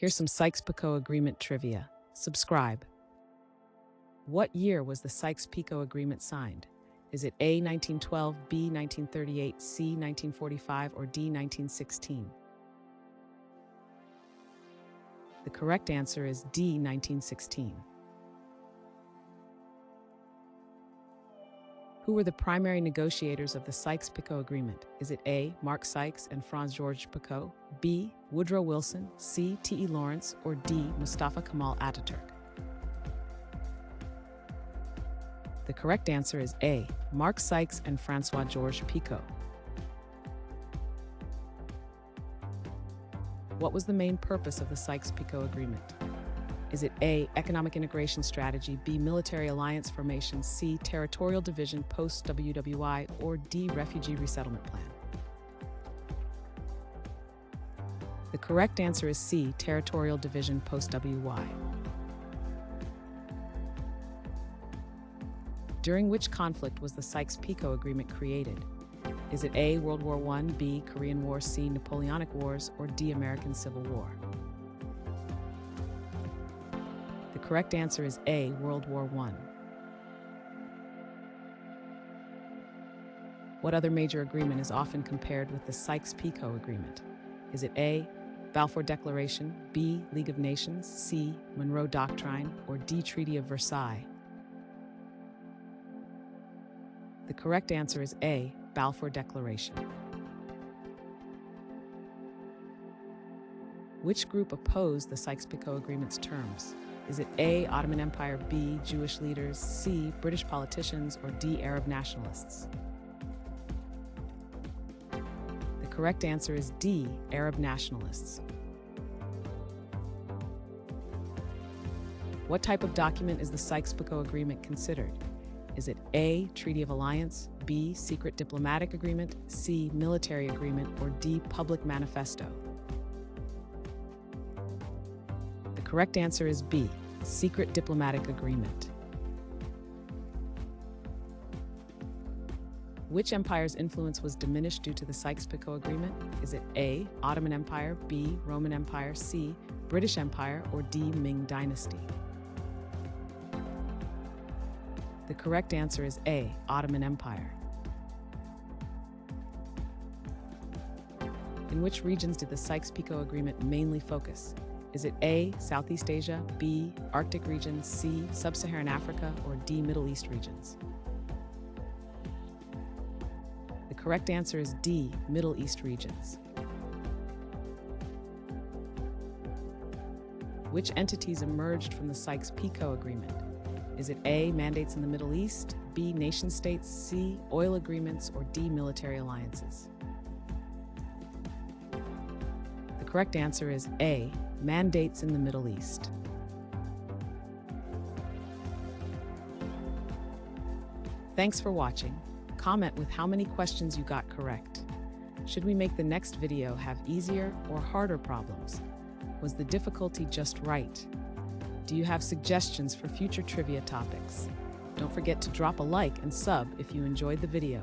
Here's some Sykes-Picot Agreement trivia. Subscribe. What year was the Sykes-Picot Agreement signed? Is it A. 1912, B. 1938, C. 1945, or D. 1916? The correct answer is D. 1916. Who were the primary negotiators of the Sykes-Picot Agreement? Is it A. Mark Sykes and Franz-Georges Picot, B. Woodrow Wilson, C. T.E. Lawrence, or D. Mustafa Kemal Ataturk? The correct answer is A. Mark Sykes and Francois-Georges Picot. What was the main purpose of the Sykes-Picot Agreement? Is it A. Economic integration strategy, B. Military alliance formation, C. Territorial division post-WWI, or D. Refugee resettlement plan? The correct answer is C. Territorial division post-WWI. During which conflict was the Sykes-Picot Agreement created? Is it A. World War I, B. Korean War, C. Napoleonic Wars, or D. American Civil War? The correct answer is A. World War I. What other major agreement is often compared with the Sykes-Picot Agreement? Is it A. Balfour Declaration, B. League of Nations, C. Monroe Doctrine, or D. Treaty of Versailles? The correct answer is A. Balfour Declaration. Which group opposed the Sykes-Picot Agreement's terms? Is it A. Ottoman Empire, B. Jewish leaders, C. British politicians, or D. Arab nationalists? The correct answer is D. Arab nationalists. What type of document is the Sykes-Picot Agreement considered? Is it A. Treaty of Alliance, B. Secret diplomatic agreement, C. Military agreement, or D. Public manifesto? The correct answer is B. Secret diplomatic agreement. Which empire's influence was diminished due to the Sykes-Picot Agreement? Is it A. Ottoman Empire, B. Roman Empire, C. British Empire, or D. Ming Dynasty? The correct answer is A. Ottoman Empire. In which regions did the Sykes-Picot Agreement mainly focus? Is it A. Southeast Asia, B. Arctic region, C. Sub-Saharan Africa, or D. Middle East regions? The correct answer is D. Middle East regions. Which entities emerged from the Sykes-Picot Agreement? Is it A. Mandates in the Middle East, B. Nation-states, C. Oil agreements, or D. Military alliances? The correct answer is A. Mandates in the Middle East. Thanks for watching. Comment with how many questions you got correct. Should we make the next video have easier or harder problems? Was the difficulty just right? Do you have suggestions for future trivia topics? Don't forget to drop a like and sub if you enjoyed the video.